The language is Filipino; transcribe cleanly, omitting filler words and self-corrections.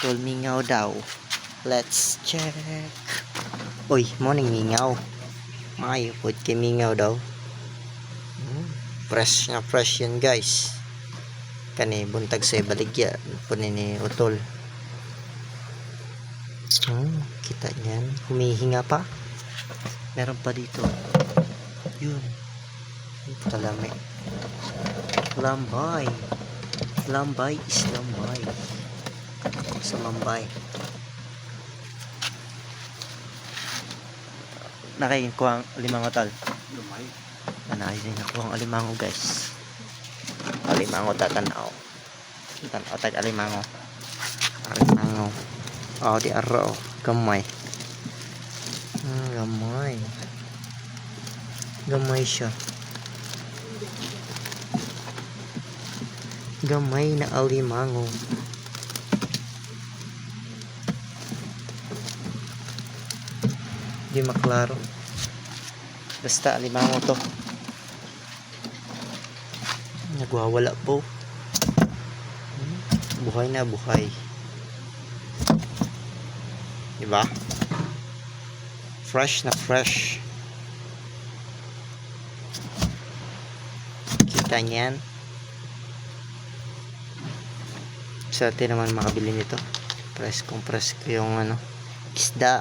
Utol mingaw daw. Let's check. Uy, morning mingaw. Maayo po kay mingaw daw. Fresh na fresh yan guys. Kani buntag sa baligya. Punin ni Utol. Kita niyan. Humihinga pa. Meron pa dito. Yun. Talami. Lambay. Lambay is lambay. Sa lambay. Nakakuha ang alimango tal. Lumay. Nanayin nakuha ang alimango guys. Alimango tatanaw. Tanaw tag alimango. Alimango. Oh, di aro. Gamay. Gamay. Gamay siya. Gamay na alimango. Di maklaro. Basta alimango to. Nagwawala po. Buhay na buhay. Diba? Fresh na fresh. Kita niyan. Sa atin naman makabili nito. Press kung press ko yung isda.